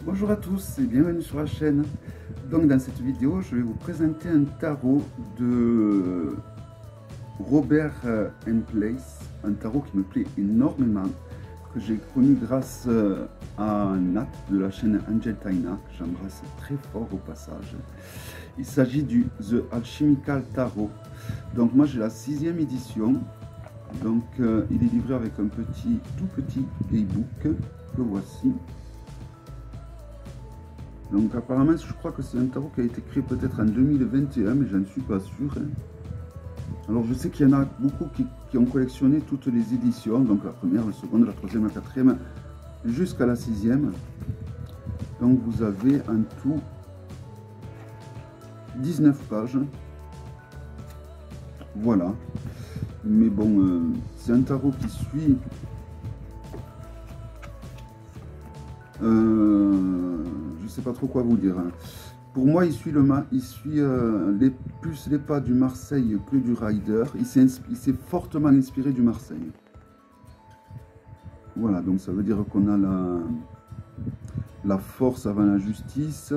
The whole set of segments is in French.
Bonjour à tous et bienvenue sur la chaîne. Donc dans cette vidéo, je vais vous présenter un tarot de Robert Place, un tarot qui me plaît énormément, que j'ai connu grâce à Nat de la chaîne Angel Taina, que j'embrasse très fort au passage. Il s'agit du The Alchemical Tarot. Donc moi j'ai la 6e édition. Donc il est livré avec un tout petit e-book que voici. Donc apparemment je crois que c'est un tarot qui a été créé peut-être en 2021, mais je ne suis pas sûr. Alors je sais qu'il y en a beaucoup qui ont collectionné toutes les éditions, donc la première, la seconde, la troisième, la quatrième, jusqu'à la 6e. Donc vous avez en tout 19 pages. Voilà. Mais bon, c'est un tarot qui suit je sais pas trop quoi vous dire. Pour moi, il suit plus les pas du Marseille que du Rider. Il s'est fortement inspiré du Marseille. Voilà, donc ça veut dire qu'on a la force avant la justice.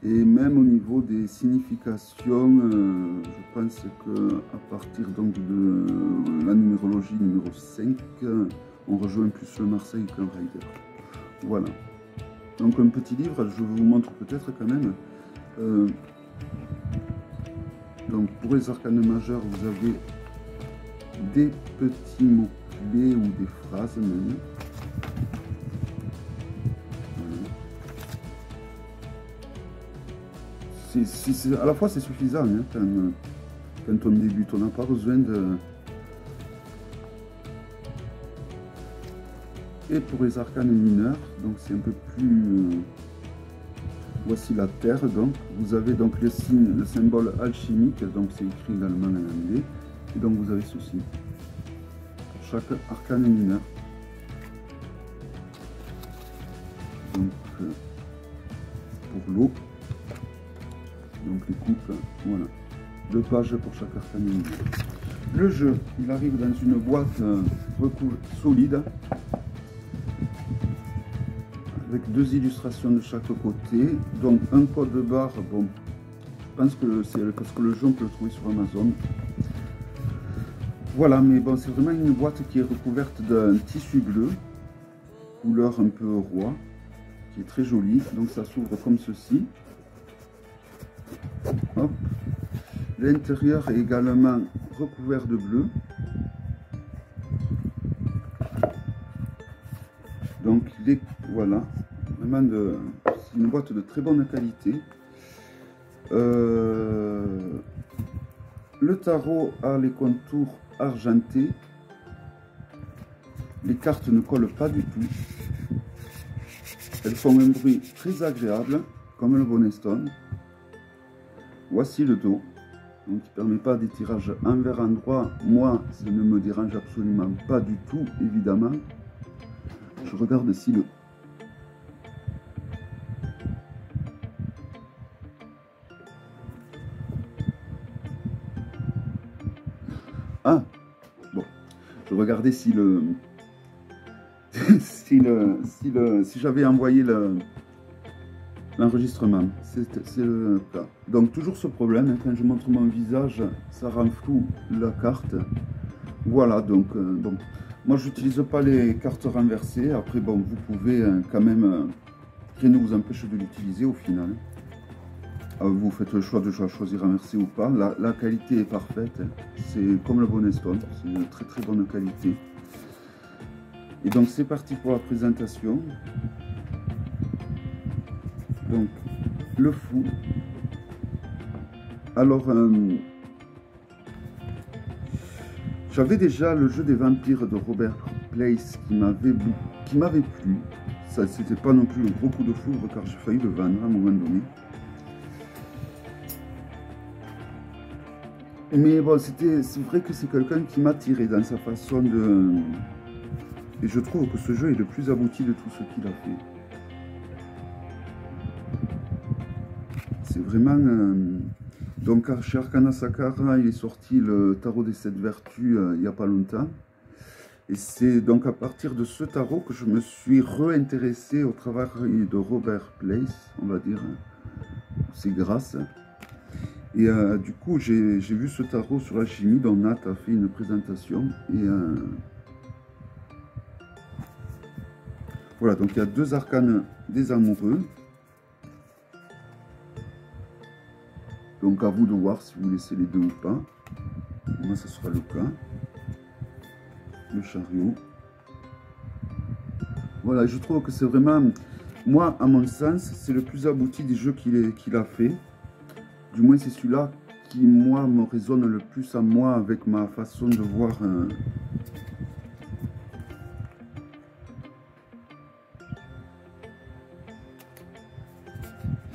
Et même au niveau des significations, je pense que à partir donc de la numérologie numéro 5, on rejoint plus le Marseille qu'un Rider. Voilà. Donc un petit livre, je vous montre peut-être quand même. Donc pour les arcanes majeurs, vous avez des petits mots-clés ou des phrases même. À la fois c'est suffisant hein, quand on débute, on n'a pas besoin de... Et pour les arcanes mineurs, donc c'est un peu plus... voici la Terre, donc vous avez donc le signe, le symbole alchimique, donc c'est écrit également en anglais, et donc vous avez ceci, pour chaque arcane mineur. Donc pour l'eau, donc les coupes, voilà, 2 pages pour chaque arcane mineur. Le jeu, il arrive dans une boîte solide, avec 2 illustrations de chaque côté, donc un code barre. Bon, je pense que c'est parce que le jeu on peut le trouver sur Amazon. Voilà, mais bon, c'est vraiment une boîte qui est recouverte d'un tissu bleu, couleur un peu roi, qui est très jolie. Donc ça s'ouvre comme ceci. Hop. L'intérieur est également recouvert de bleu. Donc voilà, vraiment c'est une boîte de très bonne qualité. Le tarot a les contours argentés. Les cartes ne collent pas du tout. Elles font un bruit très agréable, comme le Bonestone. Voici le dos, donc il ne permet pas des tirages envers endroit. Moi, ça ne me dérange absolument pas du tout, évidemment. Je regarde si le... Ah, bon, je regardais si le... si j'avais envoyé l'enregistrement, c'est le cas. Donc toujours ce problème, hein, quand je montre mon visage, ça rend flou la carte. Voilà, donc bon, moi j'utilise pas les cartes renversées. Après bon, vous pouvez quand même, rien ne vous empêche de l'utiliser au final. Vous faites le choix de choisir renversé ou pas. La qualité est parfaite, c'est comme le Bonestone, c'est une très très bonne qualité. Et donc c'est parti pour la présentation. Donc le fou. Alors j'avais déjà le jeu des vampires de Robert Place qui m'avait plu. Ça c'était pas non plus un gros coup de foudre car j'ai failli le vendre à un moment donné. Mais bon, c'est vrai que c'est quelqu'un qui m'a tiré dans sa façon de... Et je trouve que ce jeu est le plus abouti de tout ce qu'il a fait. C'est vraiment... Donc chez Arcana Sakara, il est sorti le tarot des 7 vertus il n'y a pas longtemps. Et c'est donc à partir de ce tarot que je me suis réintéressé au travail de Robert Place, on va dire. C'est grâce. Et du coup, j'ai vu ce tarot sur l'alchimie dont Nat a fait une présentation. Et voilà, donc il y a deux arcanes des amoureux. Donc à vous de voir si vous laissez les deux ou pas. Moi, ce sera le cas. Le chariot. Voilà, je trouve que c'est vraiment, moi, à mon sens, c'est le plus abouti des jeux qu'il a fait. Du moins, c'est celui-là qui, moi, me résonne le plus à moi avec ma façon de voir.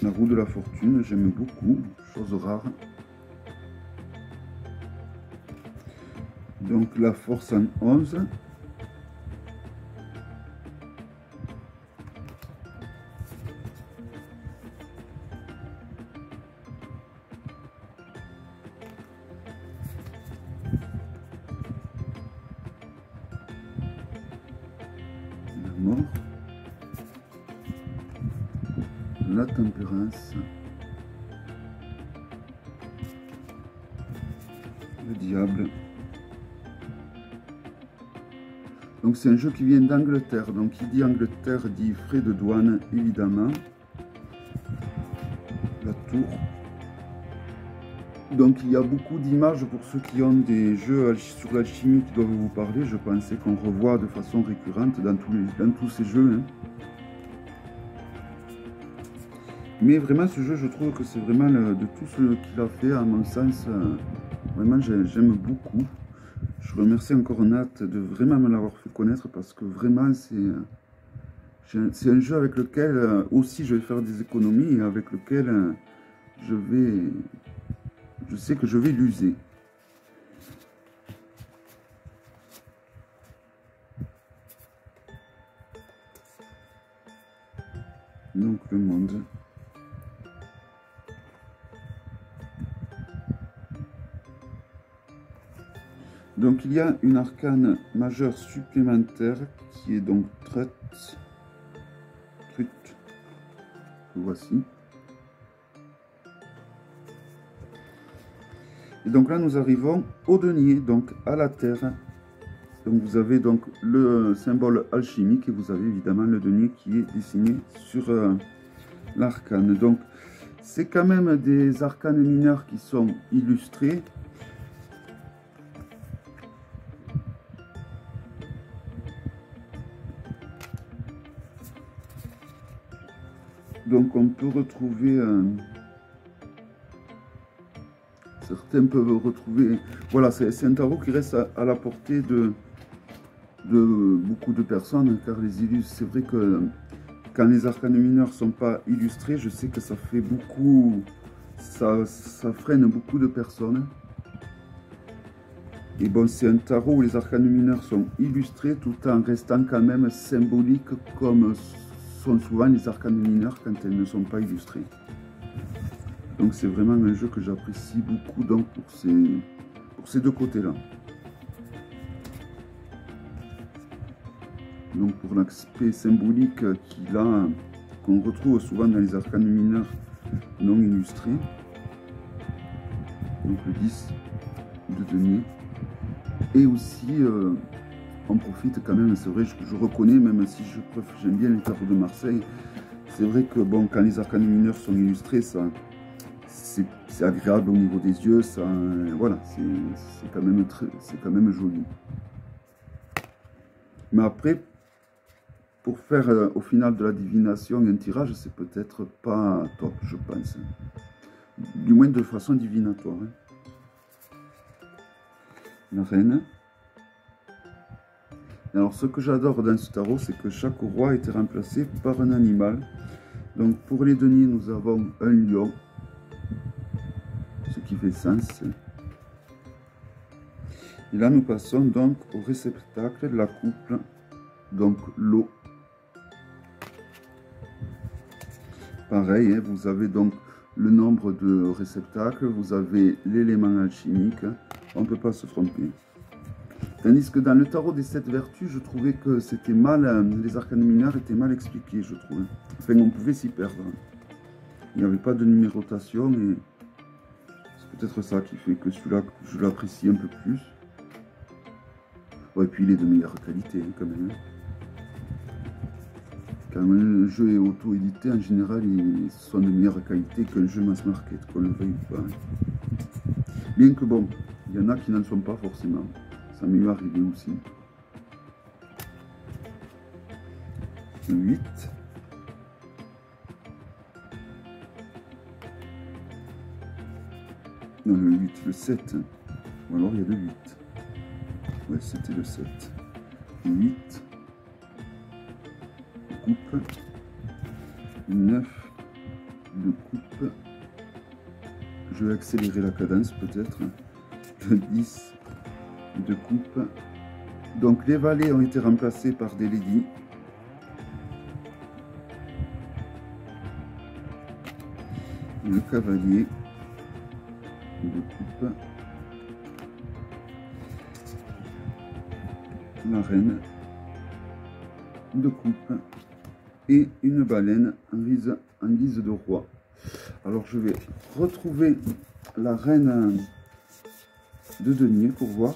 La roue de la fortune, j'aime beaucoup, chose rare. Donc la force en 11. La mort. La tempérance. Le diable. Donc c'est un jeu qui vient d'Angleterre. Donc qui dit Angleterre dit frais de douane, évidemment. La tour. Donc il y a beaucoup d'images pour ceux qui ont des jeux sur l'alchimie qui doivent vous parler. Je pensais qu'on revoit de façon récurrente dans tous ces jeux. Hein. Mais vraiment ce jeu, je trouve que c'est vraiment de tout ce qu'il a fait, à mon sens, vraiment j'aime beaucoup. Je remercie encore Nat de vraiment me l'avoir fait connaître parce que vraiment c'est un jeu avec lequel aussi je vais faire des économies et avec lequel je sais que je vais l'user. Donc le monde. Donc il y a une arcane majeure supplémentaire qui est donc Trut. Voici. Et donc là nous arrivons au denier, donc à la terre. Donc vous avez donc le symbole alchimique et vous avez évidemment le denier qui est dessiné sur l'arcane. Donc c'est quand même des arcanes mineurs qui sont illustrés. Donc on peut retrouver, certains peuvent retrouver, voilà, c'est un tarot qui reste à la portée de beaucoup de personnes, car les illustres, c'est vrai que quand les arcanes mineurs ne sont pas illustrés, je sais que ça fait beaucoup, ça freine beaucoup de personnes. Et bon, c'est un tarot où les arcanes mineurs sont illustrés tout en restant quand même symboliques comme sont souvent les arcanes mineures quand elles ne sont pas illustrées. Donc c'est vraiment un jeu que j'apprécie beaucoup donc pour ces deux côtés-là. Donc pour l'aspect symbolique qu'il a, qu'on retrouve souvent dans les arcanes mineurs non illustrés. Donc le 10 de denier. Et aussi, on profite quand même, c'est vrai, je reconnais, même si j'aime bien les tarots de Marseille, c'est vrai que bon, quand les arcanes mineurs sont illustrés, c'est agréable au niveau des yeux, ça, voilà, c'est quand même joli. Mais après, pour faire au final de la divination un tirage, c'est peut-être pas top, je pense. Du moins de façon divinatoire. Hein. La reine. Alors ce que j'adore dans ce tarot, c'est que chaque roi a été remplacé par un animal. Donc pour les deniers, nous avons un lion, ce qui fait sens. Et là, nous passons donc au réceptacle de la coupe, donc l'eau. Pareil, hein, vous avez donc le nombre de réceptacles, vous avez l'élément alchimique, on ne peut pas se tromper. Tandis que dans le tarot des 7 vertus, je trouvais que c'était mal, les arcanes mineures étaient mal expliqués, je trouve. Enfin, on pouvait s'y perdre. Il n'y avait pas de numérotation et c'est peut-être ça qui fait que celui-là, je l'apprécie un peu plus. Ouais, et puis il est de meilleure qualité hein, quand même. Quand un jeu est auto-édité, en général, ils sont de meilleure qualité qu'un jeu mass market, qu'on le veuille ou pas. Bien que bon, il y en a qui n'en sont pas forcément. Ça m'est arrivé aussi. 8. Non, le 8, le 7. Ou alors il y a le 8. Ouais, c'était le 7. 8. Coupe. 9 de coupe. Je vais accélérer la cadence peut-être. Le 10 de coupe. Donc les valets ont été remplacés par des ladies. Le cavalier de coupe. La reine de coupe. Et une baleine en guise de roi. Alors je vais retrouver la reine de denier pour voir.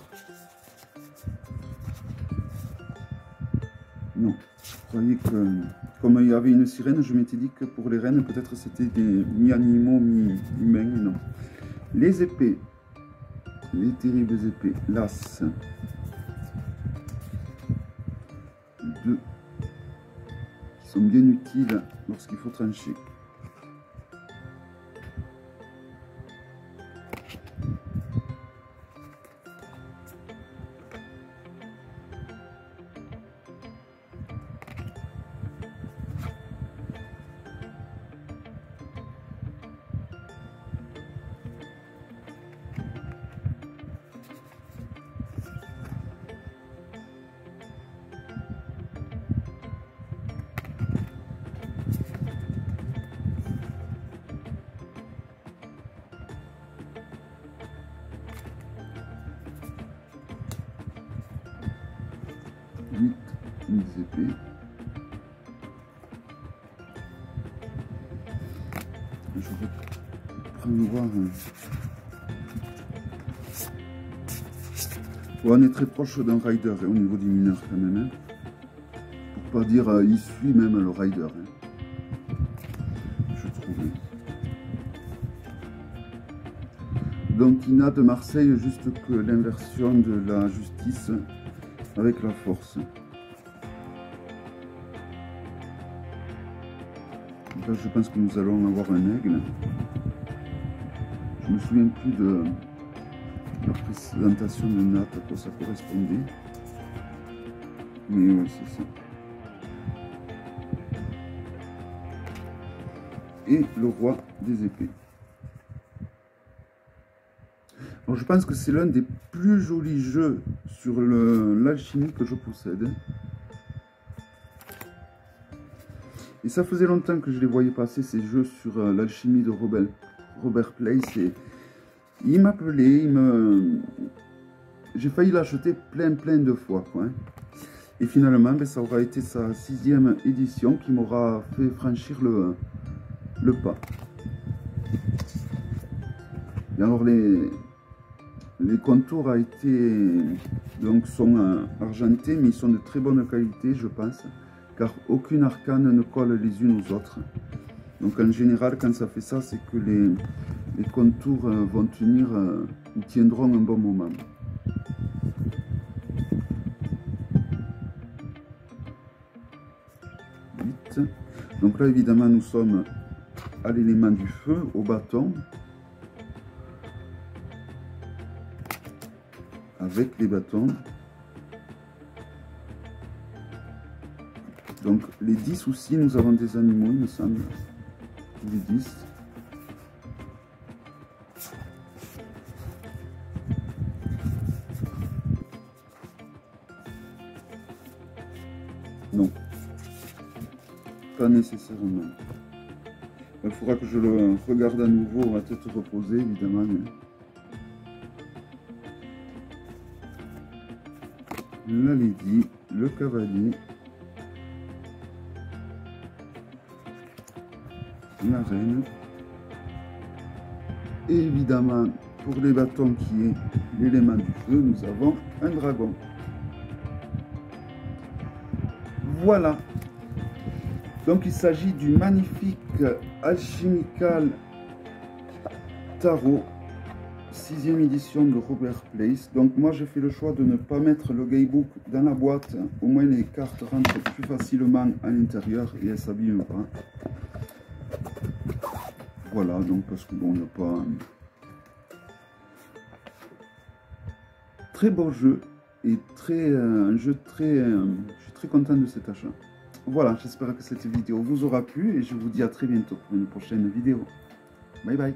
Non, je croyais que comme il y avait une sirène, je m'étais dit que pour les reines, peut-être c'était des mi-animaux, mi-humains, mais non. Les épées, les terribles épées, l'as, 2, qui sont bien utiles lorsqu'il faut trancher. Des épées. Je reprends voir. Bon, on est très proche d'un rider hein, au niveau des mineurs quand même. Hein. Pour pas dire il suit même le rider. Hein. Je trouve. Donc Ina de Marseille, juste que l'inversion de la justice avec la force. Là, je pense que nous allons avoir un aigle. Je me souviens plus de la présentation de Nat, à quoi ça correspondait. Mais oui, c'est ça. Et le roi des épées. Alors, je pense que c'est l'un des plus jolis jeux sur l'alchimie que je possède. Et ça faisait longtemps que je les voyais passer, ces jeux sur l'alchimie de Robert Place. Et il m'appelait, j'ai failli l'acheter plein de fois. Quoi, hein. Et finalement, ben, ça aura été sa 6e édition qui m'aura fait franchir le pas. Et alors les contours sont argentés, mais ils sont de très bonne qualité, je pense. Car aucune arcane ne colle les unes aux autres. Donc en général, quand ça fait ça, c'est que les contours vont tenir ou tiendront un bon moment. Donc là, évidemment, nous sommes à l'élément du feu, au bâton, avec les bâtons. Donc les 10 aussi, nous avons des animaux, il me semble. Les 10. Non. Pas nécessairement. Il faudra que je le regarde à nouveau à tête reposée, évidemment. Mais... la Lady, le Cavalier, la Reine, et évidemment, pour les bâtons qui est l'élément du feu, nous avons un dragon. Voilà. Donc il s'agit du magnifique Alchemical Tarot, 6e édition de Robert Place. Donc moi j'ai fait le choix de ne pas mettre le Gaybook dans la boîte, au moins les cartes rentrent plus facilement à l'intérieur et elles s'abîment pas. Voilà, donc parce que bon, il n'y a pas... Très beau jeu et un jeu très... je suis très content de cet achat. Voilà, j'espère que cette vidéo vous aura plu et je vous dis à très bientôt pour une prochaine vidéo. Bye bye.